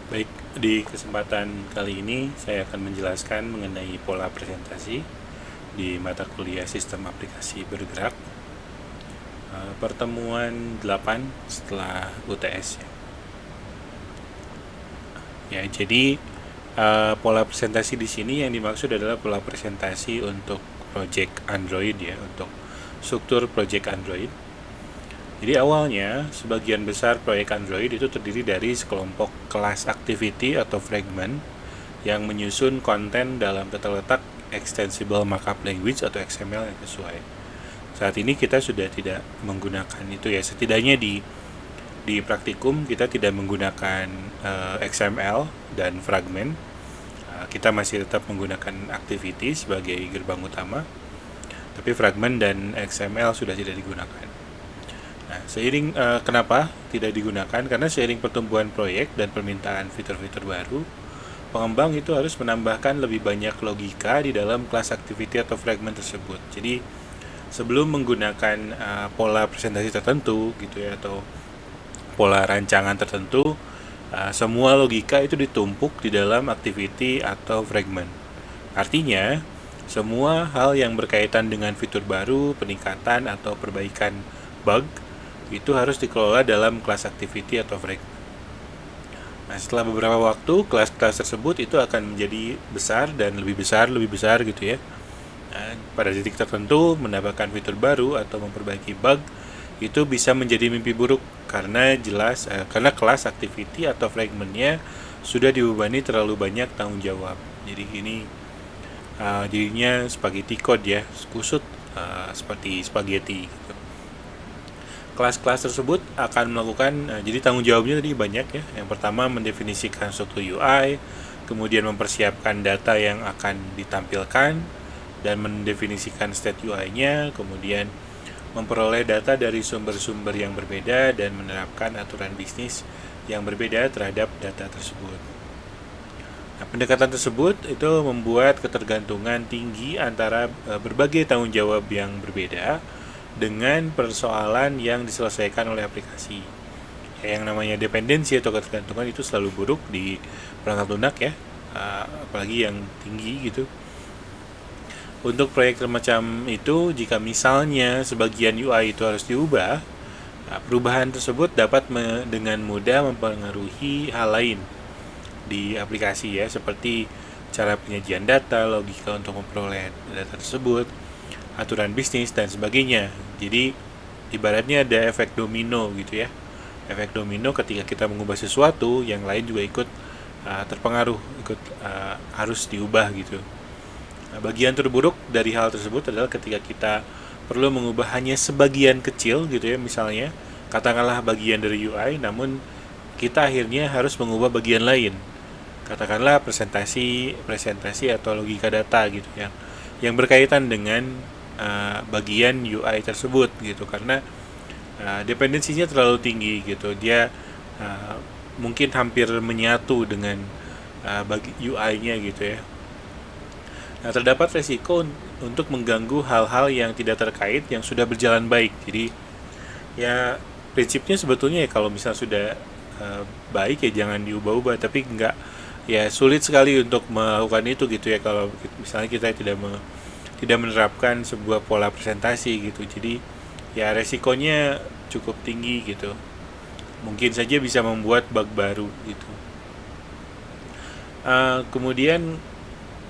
Baik, di kesempatan kali ini saya akan menjelaskan mengenai pola presentasi di mata kuliah Sistem Aplikasi Bergerak, pertemuan 8 setelah UTS ya. Ya, jadi pola presentasi di sini yang dimaksud adalah pola presentasi untuk project Android ya, untuk struktur project Android. Jadi awalnya sebagian besar proyek Android itu terdiri dari sekelompok kelas activity atau fragment yang menyusun konten dalam tata letak extensible markup language atau XML yang sesuai. Saat ini kita sudah tidak menggunakan itu ya, setidaknya di praktikum kita tidak menggunakan XML dan fragment. Kita masih tetap menggunakan activity sebagai gerbang utama, tapi fragment dan XML sudah tidak digunakan. Nah, kenapa tidak digunakan? Karena seiring pertumbuhan proyek dan permintaan fitur-fitur baru, pengembang itu harus menambahkan lebih banyak logika di dalam kelas activity atau fragment tersebut. Jadi sebelum menggunakan pola presentasi tertentu gitu ya, atau pola rancangan tertentu, semua logika itu ditumpuk di dalam activity atau fragment. Artinya semua hal yang berkaitan dengan fitur baru, peningkatan atau perbaikan bug itu harus dikelola dalam kelas activity atau fragment. Nah, setelah beberapa waktu, kelas-kelas tersebut itu akan menjadi besar dan lebih besar gitu ya. Nah, pada titik tertentu, menambahkan fitur baru atau memperbaiki bug itu bisa menjadi mimpi buruk karena karena kelas activity atau fragmentnya sudah dibebani terlalu banyak tanggung jawab. Jadi ini jadinya spaghetti code ya, kusut seperti spaghetti gitu. Kelas-kelas tersebut akan melakukan, jadi tanggung jawabnya tadi banyak ya. Yang pertama mendefinisikan struktur UI, kemudian mempersiapkan data yang akan ditampilkan dan mendefinisikan state UI-nya, kemudian memperoleh data dari sumber-sumber yang berbeda dan menerapkan aturan bisnis yang berbeda terhadap data tersebut. Nah, pendekatan tersebut itu membuat ketergantungan tinggi antara berbagai tanggung jawab yang berbeda dengan persoalan yang diselesaikan oleh aplikasi. Yang namanya dependensi atau ketergantungan itu selalu buruk di perangkat lunak ya, apalagi yang tinggi gitu. Untuk proyek semacam itu, jika misalnya sebagian UI itu harus diubah, perubahan tersebut dapat dengan mudah mempengaruhi hal lain di aplikasi ya, seperti cara penyajian data, logika untuk memperoleh data tersebut, aturan bisnis dan sebagainya. Jadi ibaratnya ada efek domino gitu ya. Efek domino ketika kita mengubah sesuatu, yang lain juga ikut terpengaruh, ikut harus diubah gitu. Nah, bagian terburuk dari hal tersebut adalah ketika kita perlu mengubah hanya sebagian kecil gitu ya, misalnya katakanlah bagian dari UI, namun kita akhirnya harus mengubah bagian lain. Katakanlah presentasi atau logika data gitu yang berkaitan dengan bagian UI tersebut gitu, karena dependensinya terlalu tinggi gitu. Dia mungkin hampir menyatu dengan UI-nya gitu ya. Nah, terdapat resiko untuk mengganggu hal-hal yang tidak terkait yang sudah berjalan baik. Jadi ya prinsipnya sebetulnya ya, kalau misal sudah baik ya jangan diubah-ubah, tapi enggak, ya sulit sekali untuk melakukan itu gitu ya kalau misalnya kita tidak menerapkan sebuah pola presentasi gitu. Jadi ya resikonya cukup tinggi gitu, mungkin saja bisa membuat bug baru gitu. Kemudian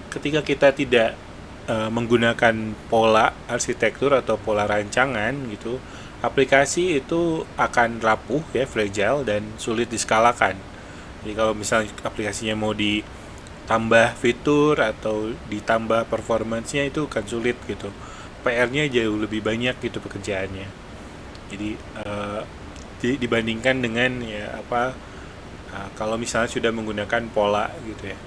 ketika kita tidak menggunakan pola arsitektur atau pola rancangan gitu, aplikasi itu akan rapuh ya, fragile dan sulit diskalakan. Jadi kalau misalnya aplikasinya mau ditambah fitur atau ditambah performance-nya itu akan sulit gitu. PR-nya jauh lebih banyak gitu pekerjaannya. Jadi dibandingkan dengan ya kalau misalnya sudah menggunakan pola gitu ya.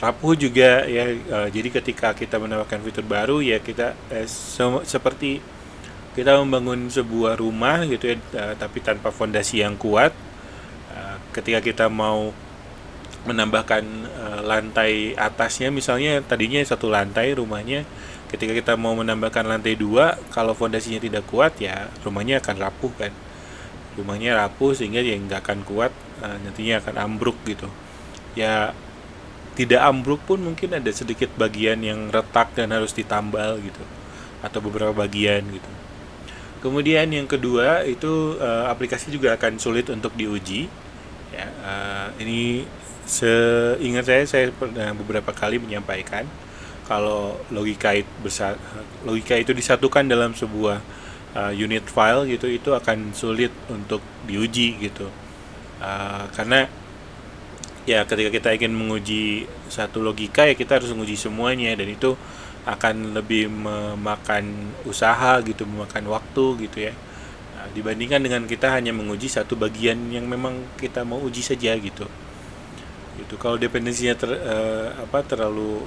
Rapuh juga ya, jadi ketika kita menambahkan fitur baru ya kita seperti kita membangun sebuah rumah gitu ya, tapi tanpa fondasi yang kuat. Ketika kita mau menambahkan lantai atasnya, misalnya tadinya satu lantai rumahnya, ketika kita mau menambahkan lantai dua, kalau fondasinya tidak kuat ya rumahnya akan rapuh kan. Rumahnya rapuh sehingga dia nggak akan kuat, nantinya akan ambruk gitu. ya tidak ambruk pun mungkin ada sedikit bagian yang retak dan harus ditambal gitu, atau beberapa bagian gitu. Kemudian yang kedua itu aplikasi juga akan sulit untuk diuji. Ya, ini seingat saya pernah beberapa kali menyampaikan kalau logika itu disatukan dalam sebuah unit file gitu, itu akan sulit untuk diuji gitu. Karena ya ketika kita ingin menguji satu logika ya kita harus menguji semuanya, dan itu akan lebih memakan usaha gitu, memakan waktu gitu ya. Dibandingkan dengan kita hanya menguji satu bagian yang memang kita mau uji saja gitu. Itu kalau dependensinya terlalu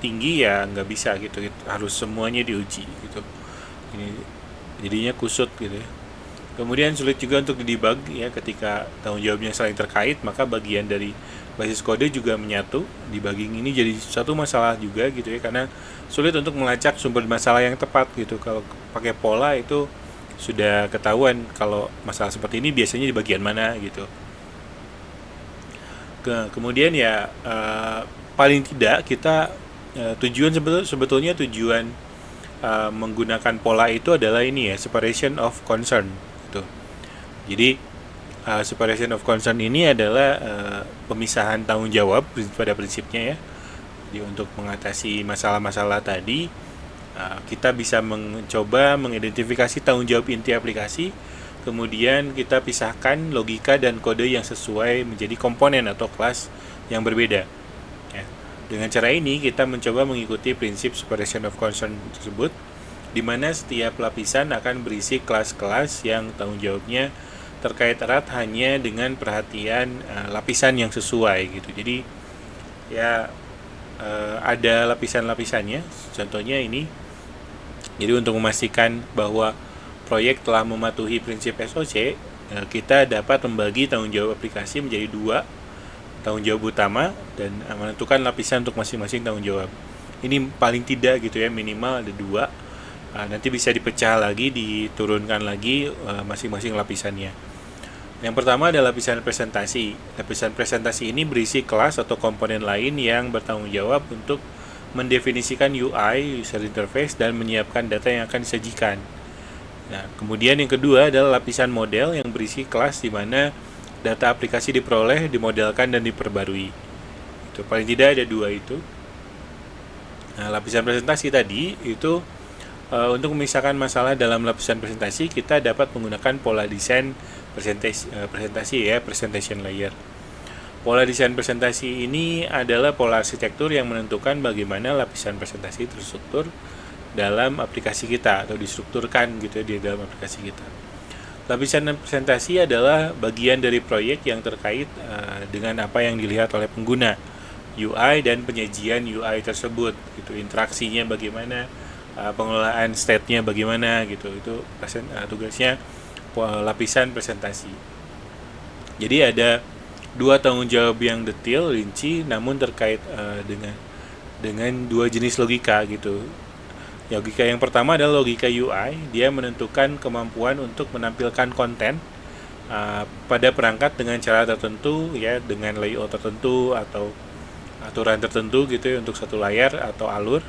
tinggi ya nggak bisa gitu, harus semuanya diuji gitu. Ini jadinya kusut gitu ya. Kemudian sulit juga untuk didebug ya, ketika tanggung jawabnya saling terkait maka bagian dari basis kode juga menyatu. Debugging ini jadi satu masalah juga gitu ya, karena sulit untuk melacak sumber masalah yang tepat gitu. Kalau pakai pola itu sudah ketahuan kalau masalah seperti ini biasanya di bagian mana gitu. Kemudian ya paling tidak kita tujuan sebetulnya tujuan menggunakan pola itu adalah ini ya, separation of concern gitu. Jadi separation of concern ini adalah pemisahan tanggung jawab pada prinsipnya ya. Jadi untuk mengatasi masalah-masalah tadi kita bisa mencoba mengidentifikasi tanggung jawab inti aplikasi, kemudian kita pisahkan logika dan kode yang sesuai menjadi komponen atau kelas yang berbeda ya. Dengan cara ini kita mencoba mengikuti prinsip separation of concern tersebut, di mana setiap lapisan akan berisi kelas-kelas yang tanggung jawabnya terkait erat hanya dengan perhatian lapisan yang sesuai gitu. Jadi ya ada lapisan-lapisannya. Contohnya ini. Jadi untuk memastikan bahwa proyek telah mematuhi prinsip SOC, kita dapat membagi tanggung jawab aplikasi menjadi dua, tanggung jawab utama dan menentukan lapisan untuk masing-masing tanggung jawab. Ini paling tidak gitu ya, minimal ada dua. Nanti bisa dipecah lagi, diturunkan lagi masing-masing lapisannya. Yang pertama adalah lapisan presentasi. Lapisan presentasi ini berisi kelas atau komponen lain yang bertanggung jawab untuk mendefinisikan UI, user interface, dan menyiapkan data yang akan disajikan. Nah, kemudian yang kedua adalah lapisan model yang berisi kelas di mana data aplikasi diperoleh, dimodelkan, dan diperbarui. Itu paling tidak ada dua itu. Nah, lapisan presentasi tadi itu untuk memisahkan masalah dalam lapisan presentasi kita dapat menggunakan pola desain presentasi ya, presentation layer. Pola desain presentasi ini adalah pola arsitektur yang menentukan bagaimana lapisan presentasi terstruktur dalam aplikasi kita atau distrukturkan gitu di dalam aplikasi kita. Lapisan presentasi adalah bagian dari proyek yang terkait dengan apa yang dilihat oleh pengguna, UI dan penyajian UI tersebut gitu, interaksinya bagaimana, pengelolaan state-nya bagaimana gitu. Itu tugasnya lapisan presentasi. Jadi ada dua tanggung jawab yang detail, rinci, namun terkait dengan dua jenis logika gitu. Logika yang pertama adalah logika UI. Dia menentukan kemampuan untuk menampilkan konten pada perangkat dengan cara tertentu ya, dengan layout tertentu atau aturan tertentu gitu ya, untuk satu layar atau alur.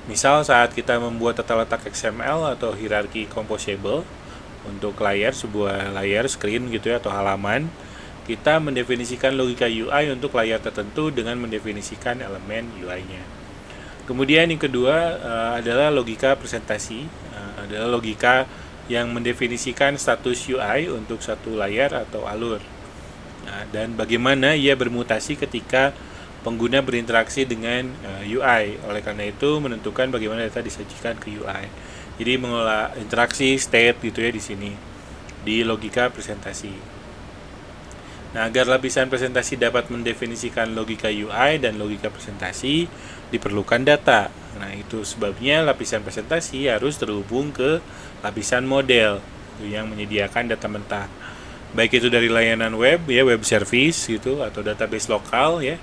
Misal saat kita membuat tata letak XML atau hierarki composable untuk sebuah layar screen gitu ya, atau halaman, kita mendefinisikan logika UI untuk layar tertentu dengan mendefinisikan elemen UI-nya. Kemudian yang kedua adalah logika presentasi, adalah logika yang mendefinisikan status UI untuk satu layar atau alur. Dan bagaimana ia bermutasi ketika pengguna berinteraksi dengan UI. Oleh karena itu menentukan bagaimana data disajikan ke UI. Jadi mengelola interaksi state gitu ya di sini di logika presentasi. Nah, agar lapisan presentasi dapat mendefinisikan logika UI dan logika presentasi, diperlukan data. Nah, itu sebabnya lapisan presentasi harus terhubung ke lapisan model yang menyediakan data mentah. Baik itu dari layanan web ya, web service gitu, atau database lokal ya.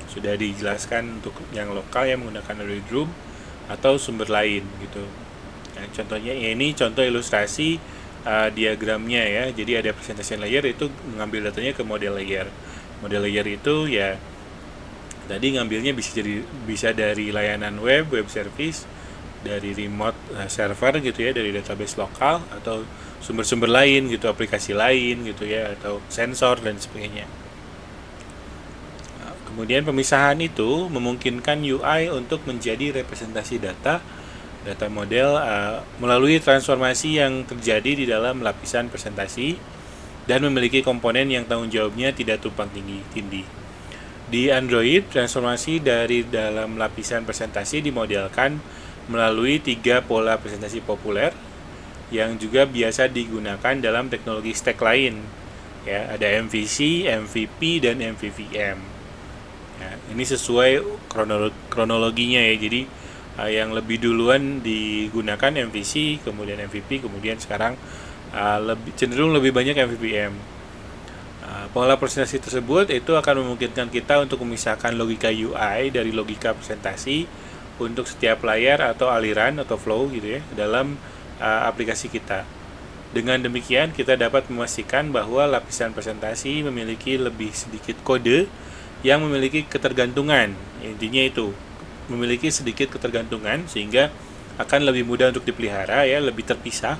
Sudah dijelaskan untuk yang lokal yang menggunakan Android Room atau sumber lain gitu. Nah, contohnya ini contoh ilustrasi diagramnya ya. Jadi ada presentation layer, itu mengambil datanya ke model layer. Model layer itu ya Tadi ngambilnya bisa dari layanan web service, dari remote server gitu ya, dari database lokal, atau sumber-sumber lain gitu, aplikasi lain gitu ya, atau sensor dan sebagainya. Kemudian pemisahan itu memungkinkan UI untuk menjadi representasi data model melalui transformasi yang terjadi di dalam lapisan presentasi dan memiliki komponen yang tanggung jawabnya tidak tumpang tindih. Di Android, transformasi dari dalam lapisan presentasi dimodelkan melalui 3 pola presentasi populer yang juga biasa digunakan dalam teknologi stack lain. Ya, ada MVC, MVP, dan MVVM. Ya, ini sesuai kronologinya ya. Jadi yang lebih duluan digunakan MVC, kemudian MVP, kemudian sekarang cenderung lebih banyak MVVM. Pola presentasi tersebut itu akan memungkinkan kita untuk memisahkan logika UI dari logika presentasi untuk setiap layar atau aliran atau flow gitu ya dalam aplikasi kita. Dengan demikian kita dapat memastikan bahwa lapisan presentasi memiliki lebih sedikit kode yang memiliki ketergantungan. Intinya itu, memiliki sedikit ketergantungan sehingga akan lebih mudah untuk dipelihara ya, lebih terpisah.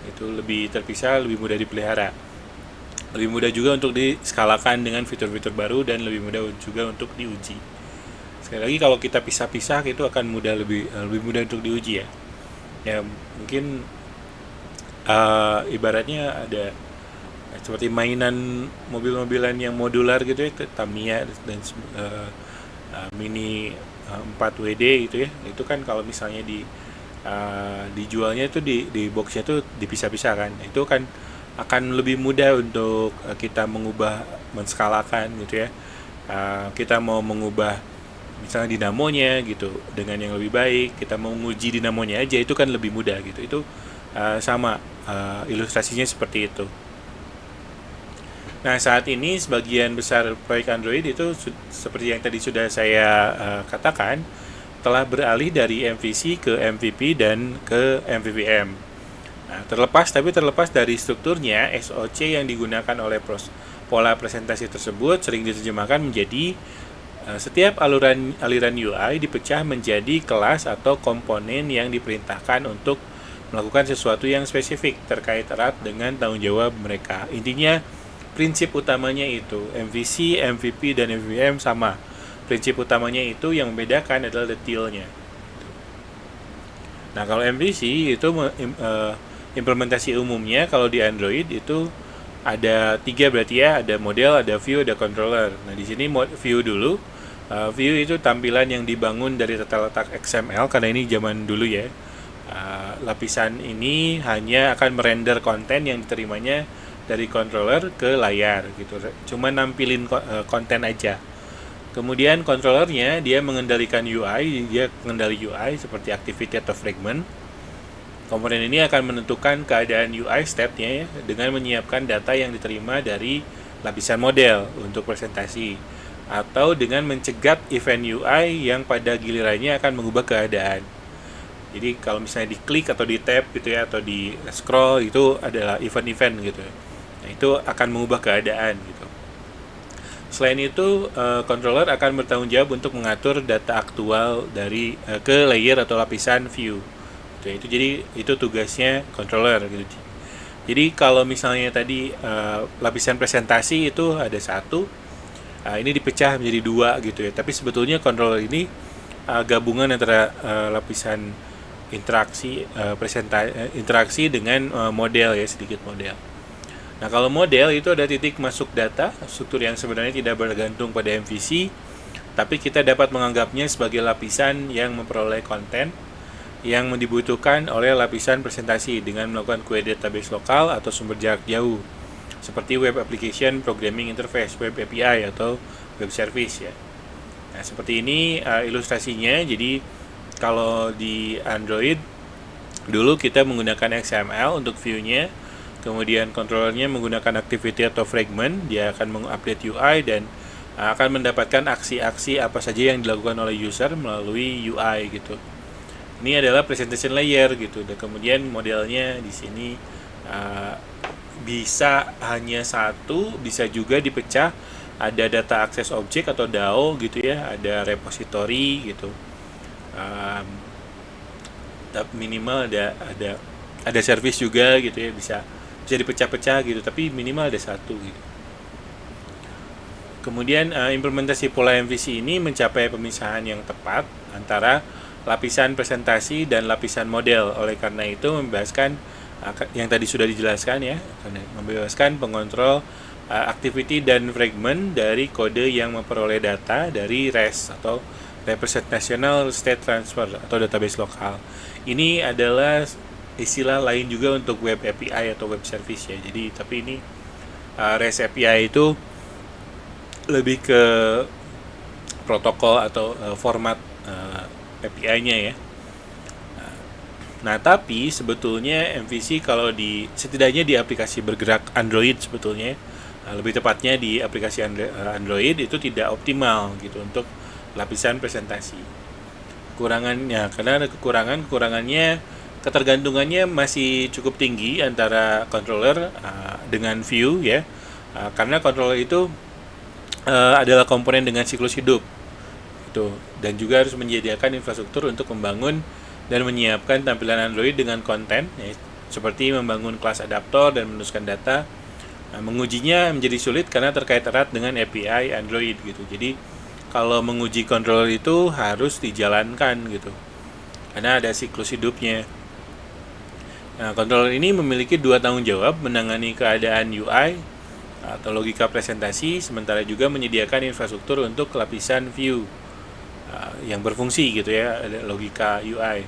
Itu lebih terpisah, lebih mudah dipelihara. Lebih mudah juga untuk diskalakan dengan fitur-fitur baru dan lebih mudah juga untuk diuji. Sekali lagi kalau kita pisah-pisah itu akan lebih mudah untuk diuji ya. Ya mungkin ibaratnya ada seperti mainan mobil-mobilan yang modular gitu ya, Tamiya dan Mini 4WD gitu ya. Itu kan kalau misalnya dijualnya itu di boxnya itu dipisah-pisah kan. Itu kan akan lebih mudah untuk kita menskalakan gitu ya. Kita mau mengubah misalnya dinamonya gitu dengan yang lebih baik, kita mau menguji dinamonya aja itu kan lebih mudah gitu. Itu sama ilustrasinya seperti itu. Nah, saat ini sebagian besar proyek Android itu seperti yang tadi sudah saya katakan telah beralih dari MVC ke MVP dan ke MVVM. Nah, terlepas dari strukturnya, SOC yang digunakan oleh pola presentasi tersebut sering diterjemahkan menjadi setiap aliran UI dipecah menjadi kelas atau komponen yang diperintahkan untuk melakukan sesuatu yang spesifik terkait erat dengan tanggung jawab mereka. Intinya, prinsip utamanya itu MVC, MVP, dan MVVM sama. Prinsip utamanya itu yang membedakan adalah detailnya. Nah, kalau MVC itu implementasi umumnya kalau di Android itu ada 3 berarti ya, ada model, ada view, ada controller. Nah, di sini view dulu. View itu tampilan yang dibangun dari tata letak XML karena ini zaman dulu ya. Lapisan ini hanya akan merender konten yang diterimanya dari controller ke layar gitu. Cuma nampilin konten aja. Kemudian controllernya dia mengendalikan UI, dia mengendali UI seperti activity atau fragment. Komponen ini akan menentukan keadaan UI state-nya ya, dengan menyiapkan data yang diterima dari lapisan model untuk presentasi atau dengan mencegat event UI yang pada gilirannya akan mengubah keadaan. Jadi kalau misalnya diklik atau di tap gitu ya atau di scroll itu adalah event-event gitu. Nah, itu akan mengubah keadaan gitu. Selain itu, controller akan bertanggung jawab untuk mengatur data aktual dari ke layer atau lapisan view. Itu jadi itu tugasnya controller gitu. Jadi kalau misalnya tadi lapisan presentasi itu ada satu, ini dipecah menjadi 2 gitu ya. Tapi sebetulnya controller ini gabungan antara lapisan interaksi dengan model ya, sedikit model. Nah, kalau model itu ada titik masuk data, struktur yang sebenarnya tidak bergantung pada MVC, tapi kita dapat menganggapnya sebagai lapisan yang memperoleh konten yang dibutuhkan oleh lapisan presentasi dengan melakukan query database lokal atau sumber jarak jauh seperti web application programming interface, web API atau web service ya. Nah, seperti ini ilustrasinya. Jadi kalau di Android dulu kita menggunakan XML untuk view-nya, kemudian controllernya menggunakan activity atau fragment, dia akan mengupdate UI dan akan mendapatkan aksi-aksi apa saja yang dilakukan oleh user melalui UI gitu. Ini adalah presentation layer gitu. Dan kemudian modelnya di sini bisa hanya satu, bisa juga dipecah ada data akses objek atau DAO gitu ya, ada repository gitu. Minimal ada service juga gitu ya, bisa dipecah-pecah gitu, tapi minimal ada satu gitu. Kemudian implementasi pola MVC ini mencapai pemisahan yang tepat antara lapisan presentasi dan lapisan model. Oleh karena itu membebaskan yang tadi sudah dijelaskan ya, membebaskan pengontrol activity dan fragment dari kode yang memperoleh data dari REST atau Representational State Transfer atau database lokal. Ini adalah istilah lain juga untuk web API atau web service ya. Jadi tapi ini REST API itu lebih ke protokol atau format API-nya ya. Nah, tapi sebetulnya MVC kalau setidaknya di aplikasi bergerak Android sebetulnya, lebih tepatnya di aplikasi Android itu tidak optimal gitu untuk lapisan presentasi. Kekurangannya, karena ada kekurangannya ketergantungannya masih cukup tinggi antara controller dengan view ya. Karena controller itu adalah komponen dengan siklus hidup gitu, dan juga harus menyediakan infrastruktur untuk membangun dan menyiapkan tampilan Android dengan konten ya, seperti membangun kelas adaptor dan menuliskan data. Mengujinya menjadi sulit karena terkait erat dengan API Android gitu. Jadi kalau menguji controller itu harus dijalankan gitu, karena ada siklus hidupnya. Nah, controller ini memiliki dua tanggung jawab: menangani keadaan UI atau logika presentasi, sementara juga menyediakan infrastruktur untuk lapisan view yang berfungsi gitu ya, ada logika UI.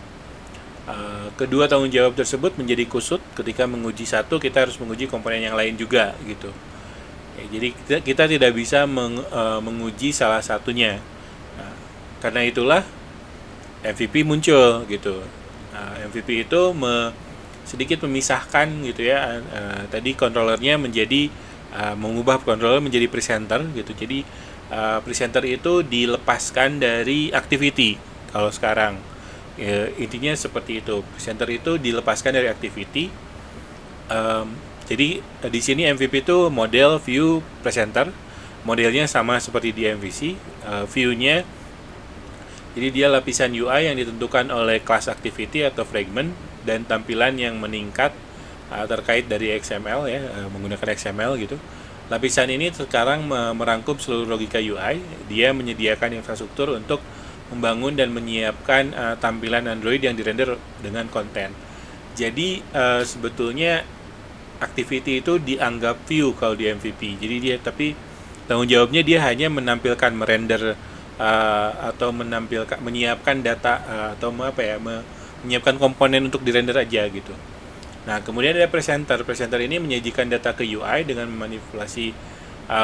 Kedua tanggung jawab tersebut menjadi kusut ketika menguji satu, kita harus menguji komponen yang lain juga gitu. Ya, jadi kita tidak bisa menguji salah satunya. Karena itulah MVP muncul gitu. MVP itu sedikit memisahkan gitu ya. Tadi controllernya menjadi mengubah controller menjadi presenter gitu. Jadi presenter itu dilepaskan dari activity. Kalau sekarang intinya seperti itu. Presenter itu dilepaskan dari activity. Jadi di sini MVP itu model, view, presenter. Modelnya sama seperti di MVC. View-nya jadi dia lapisan UI yang ditentukan oleh class activity atau fragment dan tampilan yang meningkat terkait dari XML ya, menggunakan XML gitu. Lapisan ini sekarang merangkum seluruh logika UI. Dia menyediakan infrastruktur untuk membangun dan menyiapkan tampilan Android yang dirender dengan konten. Jadi sebetulnya activity itu dianggap view kalau di MVP. Jadi dia tapi tanggung jawabnya dia hanya menampilkan merender atau menyiapkan data atau menyiapkan komponen untuk dirender aja gitu. Nah, kemudian ada presenter. Presenter ini menyajikan data ke UI dengan memanipulasi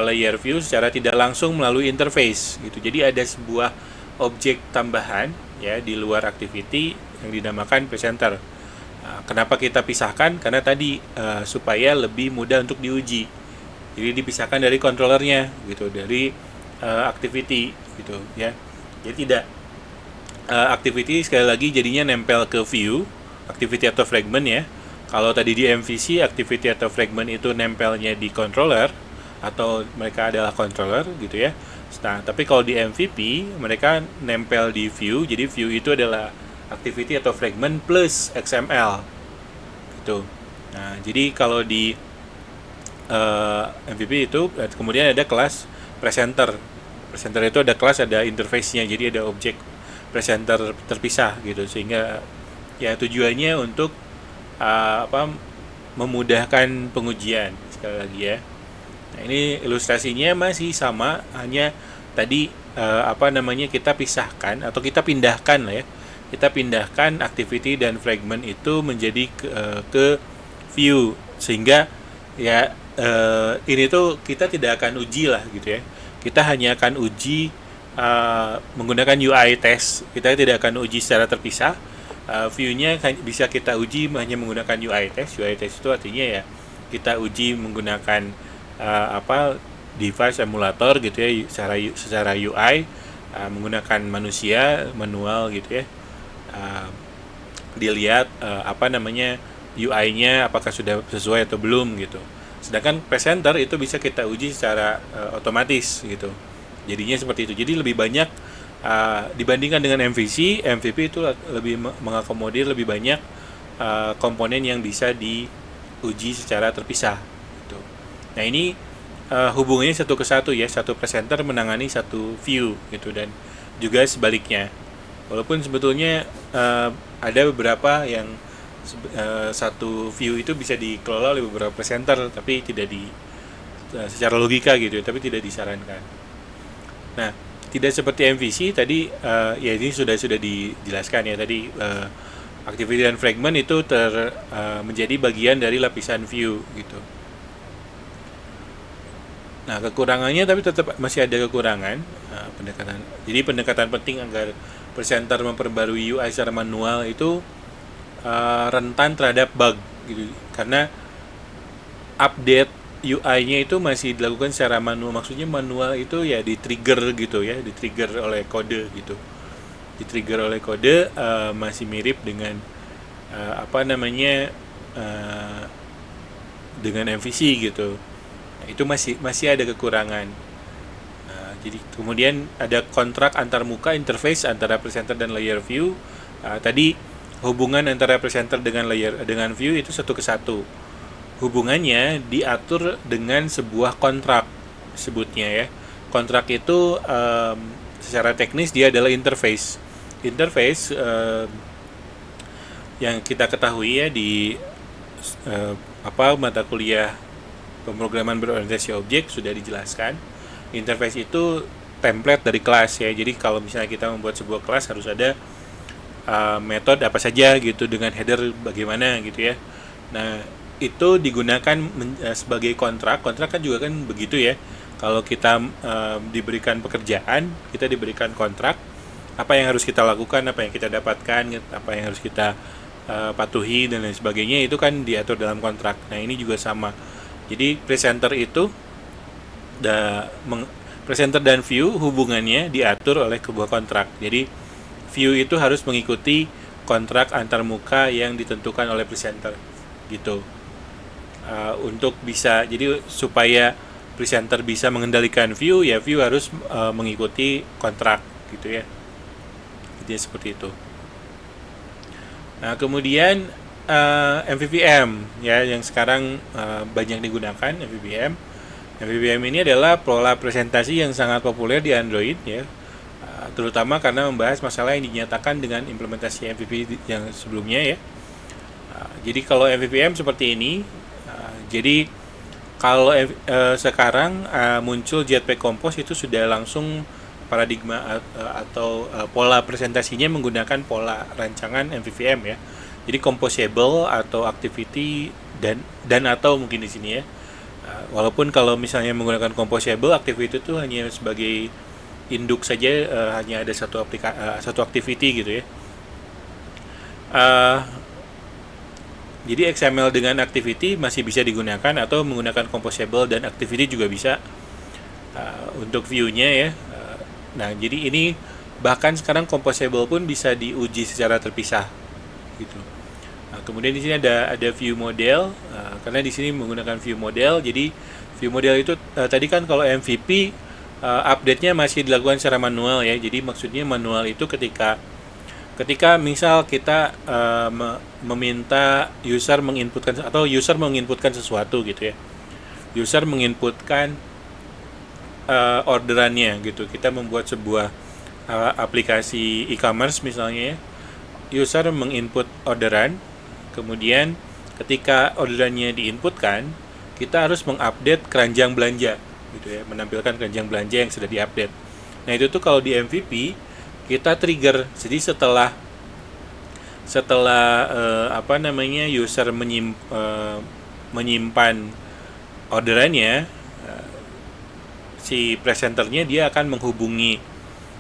layer view secara tidak langsung melalui interface gitu. Jadi ada sebuah objek tambahan ya di luar activity yang dinamakan presenter. Kenapa kita pisahkan? Karena tadi supaya lebih mudah untuk diuji. Jadi dipisahkan dari controllernya gitu, dari activity gitu ya. Jadi tidak activity sekali lagi jadinya nempel ke view, activity atau fragment ya. Kalau tadi di MVC activity atau fragment itu nempelnya di controller atau mereka adalah controller gitu ya. Nah, tapi kalau di MVP mereka nempel di view. Jadi view itu adalah activity atau fragment plus XML gitu. Nah, jadi kalau di MVP itu kemudian ada kelas presenter. Presenter itu ada kelas, ada interface-nya. Jadi ada objek presenter terpisah gitu, sehingga ya tujuannya untuk memudahkan pengujian sekali lagi ya. Nah, ini ilustrasinya masih sama, hanya tadi kita pisahkan atau kita pindahkan lah ya. Kita pindahkan activity dan fragment itu menjadi ke view, sehingga ya ini tuh kita tidak akan uji lah gitu ya. Kita hanya akan uji menggunakan UI test. Kita tidak akan uji secara terpisah. View-nya bisa kita uji hanya menggunakan UI test. UI test itu artinya ya kita uji menggunakan device emulator gitu ya, secara UI menggunakan manusia manual gitu ya. Dilihat UI-nya apakah sudah sesuai atau belum gitu. Sedangkan presenter itu bisa kita uji secara otomatis gitu. Jadinya seperti itu. Jadi lebih banyak dibandingkan dengan MVC, MVP itu lebih mengakomodir lebih banyak komponen yang bisa diuji secara terpisah gitu. Nah, ini hubungannya satu ke satu ya, satu presenter menangani satu view gitu, dan juga sebaliknya. Walaupun sebetulnya ada beberapa yang satu view itu bisa dikelola oleh beberapa presenter, tapi tidak secara logika gitu, tapi tidak disarankan. Nah, tidak seperti MVC tadi, ya ini sudah dijelaskan ya tadi, activity dan fragment itu menjadi bagian dari lapisan view gitu. Nah, kekurangannya tapi tetap masih ada kekurangan pendekatan. Jadi pendekatan penting agar presenter memperbarui UI secara manual itu rentan terhadap bug gitu. Karena update UI-nya itu masih dilakukan secara manual. Maksudnya manual itu ya di-trigger gitu ya, di-trigger oleh kode gitu. Di-trigger oleh kode masih mirip dengan dengan MVC gitu. Nah, itu masih ada kekurangan. Jadi kemudian ada kontrak antar muka, interface antara presenter dan layer view. Tadi hubungan antara presenter dengan view itu satu ke satu. Hubungannya diatur dengan sebuah kontrak sebutnya ya. Kontrak itu secara teknis dia adalah interface. Interface yang kita ketahui ya di mata kuliah pemrograman berorientasi objek sudah dijelaskan. Interface itu template dari kelas ya. Jadi kalau misalnya kita membuat sebuah kelas harus ada metode apa saja gitu dengan header bagaimana gitu ya. Nah, itu digunakan sebagai kontrak. Kontrak kan juga kan begitu ya. Kalau kita diberikan pekerjaan, kita diberikan kontrak, apa yang harus kita lakukan, apa yang kita dapatkan, apa yang harus kita patuhi dan lain sebagainya, itu kan diatur dalam kontrak. Nah, ini juga sama. Jadi presenter itu presenter dan view hubungannya diatur oleh sebuah kontrak. Jadi view itu harus mengikuti kontrak antar muka yang ditentukan oleh presenter gitu. Untuk bisa, jadi supaya presenter bisa mengendalikan view, ya view harus mengikuti kontrak gitu ya. Jadi seperti itu. Nah, kemudian MVVM ya, yang sekarang banyak digunakan MVVM. MVVM ini adalah pola presentasi yang sangat populer di Android ya, terutama karena membahas masalah yang dinyatakan dengan implementasi MVP yang sebelumnya ya. Jadi kalau MVVM seperti ini, jadi kalau sekarang muncul Jetpack Compose, itu sudah langsung paradigma atau pola presentasinya menggunakan pola rancangan MVVM ya. Jadi composable atau activity dan atau mungkin di sini ya. Walaupun kalau misalnya menggunakan composable, activity itu hanya sebagai induk saja, hanya ada satu activity gitu ya. Jadi XML dengan activity masih bisa digunakan, atau menggunakan composable dan activity juga bisa untuk view-nya ya. Nah, jadi ini bahkan sekarang composable pun bisa diuji secara terpisah gitu. Nah, kemudian di sini ada view model, karena di sini menggunakan view model. Jadi view model itu tadi kan kalau MVP update-nya masih dilakukan secara manual ya. Jadi maksudnya manual itu ketika misal kita meminta user menginputkan, atau user menginputkan sesuatu gitu ya. User menginputkan orderannya gitu. Kita membuat sebuah aplikasi e-commerce misalnya ya. User menginput orderan, kemudian ketika orderannya diinputkan, kita harus mengupdate keranjang belanja gitu ya, menampilkan keranjang belanja yang sudah diupdate. Nah, itu tuh kalau di MVP kita trigger. Jadi setelah user menyimpan orderannya, si presenternya dia akan menghubungi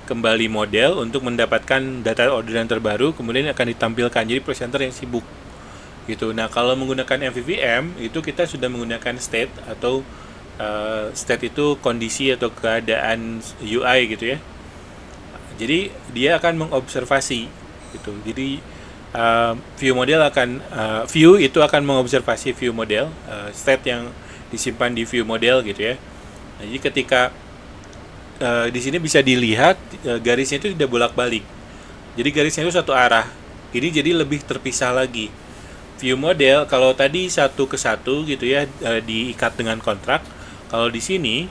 kembali model untuk mendapatkan data orderan terbaru, kemudian akan ditampilkan. Jadi presenter yang sibuk gitu. Nah, kalau menggunakan MVVM itu kita sudah menggunakan state, atau state itu kondisi atau keadaan UI gitu ya. Jadi dia akan mengobservasi gitu. Jadi view itu akan mengobservasi view model, state yang disimpan di view model gitu ya. Nah, jadi ketika di sini bisa dilihat garisnya itu tidak bolak-balik. Jadi garisnya itu satu arah. Ini jadi lebih terpisah lagi. View model kalau tadi satu ke satu gitu ya, diikat dengan kontrak. Kalau di sini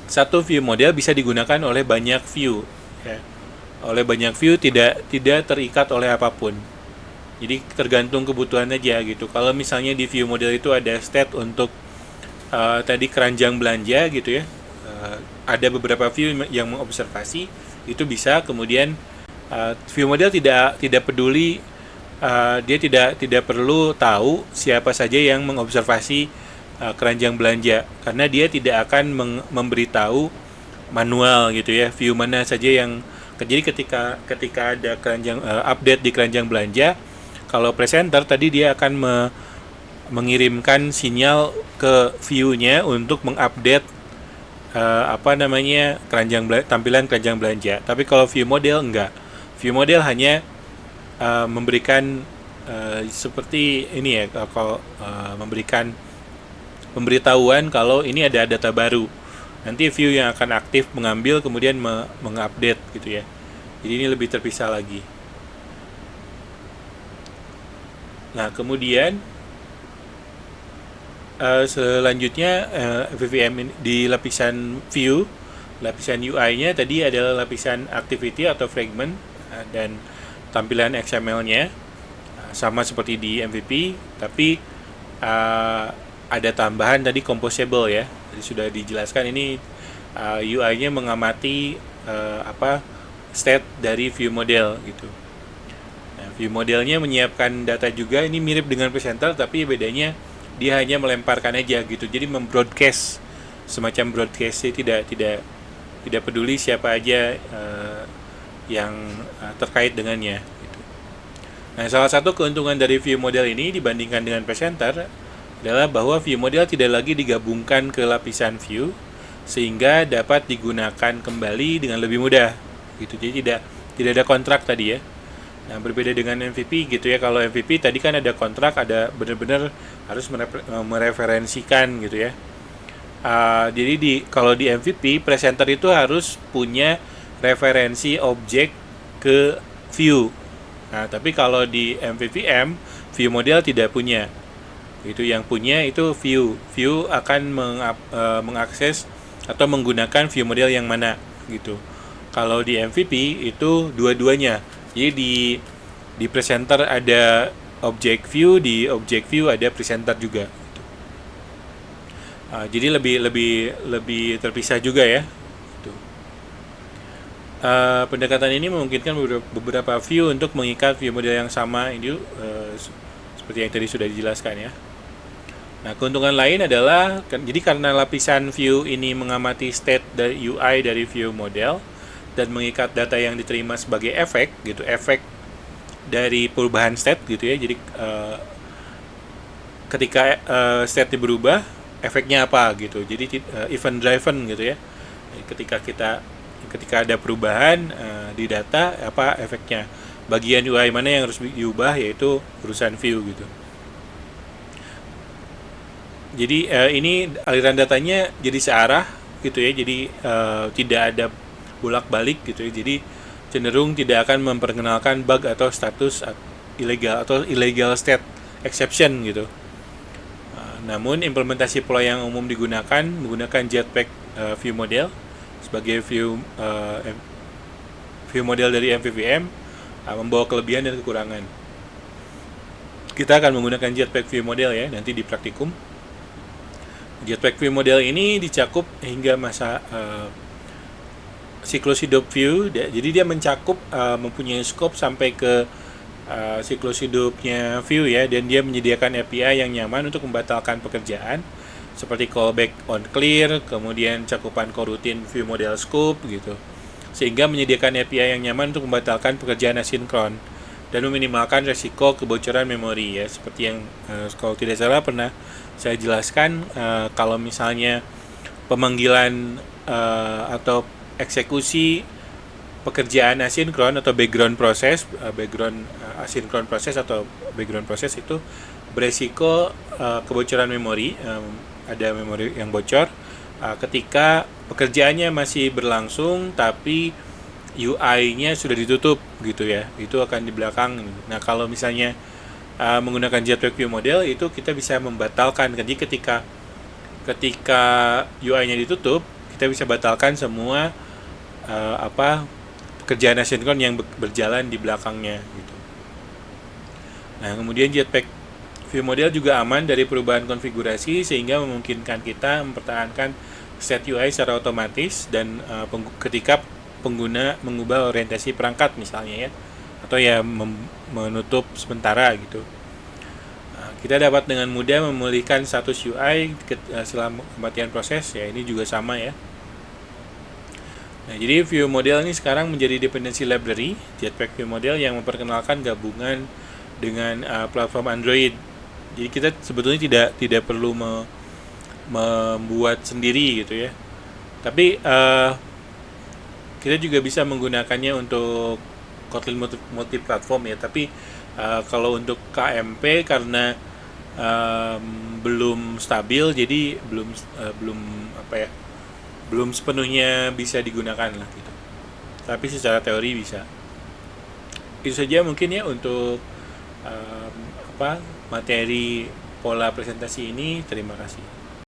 satu view model bisa digunakan oleh banyak view ya. Oleh banyak view tidak terikat oleh apapun. Jadi tergantung kebutuhan aja gitu. Kalau misalnya di view model itu ada state untuk tadi keranjang belanja gitu ya, ada beberapa view yang mengobservasi, itu bisa. Kemudian view model tidak peduli, dia tidak perlu tahu siapa saja yang mengobservasi keranjang belanja, karena dia tidak akan memberitahu manual gitu ya, view mana saja yang. Jadi ketika ada keranjang update di keranjang belanja, kalau presenter tadi dia akan mengirimkan sinyal ke view-nya untuk mengupdate tampilan keranjang belanja. Tapi kalau view model enggak. View model hanya memberikan seperti ini ya, kalau memberikan pemberitahuan kalau ini ada data baru. Nanti view yang akan aktif mengambil kemudian mengupdate gitu ya. Jadi ini lebih terpisah lagi. Nah, kemudian selanjutnya FVVM di lapisan view, lapisan UI-nya tadi adalah lapisan activity atau fragment, dan tampilan XML-nya sama seperti di MVP, tapi ada tambahan tadi composable ya. Jadi sudah dijelaskan ini UI-nya mengamati state dari view model gitu. Nah, view modelnya menyiapkan data juga. Ini mirip dengan presenter, tapi bedanya dia hanya melemparkan aja gitu. Jadi membroadcast, semacam broadcast, tidak peduli siapa aja yang terkait dengannya gitu. Nah, salah satu keuntungan dari view model ini dibandingkan dengan presenter adalah bahwa view model tidak lagi digabungkan ke lapisan view, sehingga dapat digunakan kembali dengan lebih mudah gitu. Jadi tidak ada kontrak tadi ya. Nah, berbeda dengan MVP gitu ya. Kalau MVP tadi kan ada kontrak, ada benar-benar harus mereferensikan gitu ya. Jadi kalau di MVP, presenter itu harus punya referensi objek ke view. Nah, tapi kalau di MVVM, view model tidak punya. Itu yang punya itu view akan mengakses atau menggunakan view model yang mana gitu. Kalau di MVP itu dua-duanya. Jadi di presenter ada object view, di object view ada presenter juga gitu. Jadi lebih terpisah juga ya gitu. Pendekatan ini memungkinkan beberapa view untuk mengikat view model yang sama ini, seperti yang tadi sudah dijelaskan ya. Nah, keuntungan lain adalah jadi karena lapisan view ini mengamati state dari UI dari view model dan mengikat data yang diterima sebagai efek gitu, efek dari perubahan state gitu ya. Jadi ketika state berubah, efeknya apa gitu. Jadi event driven gitu ya. Ketika ada perubahan di data, apa efeknya. Bagian UI mana yang harus diubah, yaitu urusan view gitu. Jadi ini aliran datanya jadi searah gitu ya. Jadi tidak ada bolak-balik gitu ya. Jadi cenderung tidak akan memperkenalkan bug atau status ilegal atau illegal state exception gitu. Namun implementasi pola yang umum digunakan menggunakan Jetpack view model sebagai view model dari MVVM, membawa kelebihan dan kekurangan. Kita akan menggunakan Jetpack view model ya nanti di praktikum. Jetpack view model ini dicakup hingga masa siklus hidup view. Jadi dia mencakup mempunyai scope sampai ke siklus hidupnya view ya, dan dia menyediakan API yang nyaman untuk membatalkan pekerjaan seperti callback on clear, kemudian cakupan coroutine view model scope gitu, sehingga menyediakan API yang nyaman untuk membatalkan pekerjaan asinkron dan meminimalkan resiko kebocoran memori ya, seperti yang kalau tidak salah pernah saya jelaskan. Kalau misalnya pemanggilan atau eksekusi pekerjaan asinkron atau background proses, asinkron proses atau background proses itu beresiko kebocoran memori ada memori yang bocor ketika pekerjaannya masih berlangsung tapi UI-nya sudah ditutup gitu ya, itu akan di belakang. Nah kalau misalnya menggunakan Jetpack View Model itu kita bisa membatalkan. Jadi ketika UI-nya ditutup, kita bisa batalkan semua pekerjaan asinkron yang berjalan di belakangnya gitu. Nah kemudian Jetpack View Model juga aman dari perubahan konfigurasi sehingga memungkinkan kita mempertahankan set UI secara otomatis dan ketika pengguna mengubah orientasi perangkat misalnya ya, atau ya menutup sementara gitu. Kita dapat dengan mudah memulihkan status UI setelah kematian proses ya, ini juga sama ya. Nah, jadi View Model ini sekarang menjadi dependency library Jetpack View Model yang memperkenalkan gabungan dengan platform Android. Jadi kita sebetulnya tidak perlu membuat sendiri gitu ya. Tapi kita juga bisa menggunakannya untuk Kotlin multi-platform ya. Tapi kalau untuk KMP karena belum stabil, jadi belum sepenuhnya bisa digunakan lah gitu. Tapi secara teori bisa. Itu saja mungkin ya untuk materi pola presentasi ini. Terima kasih.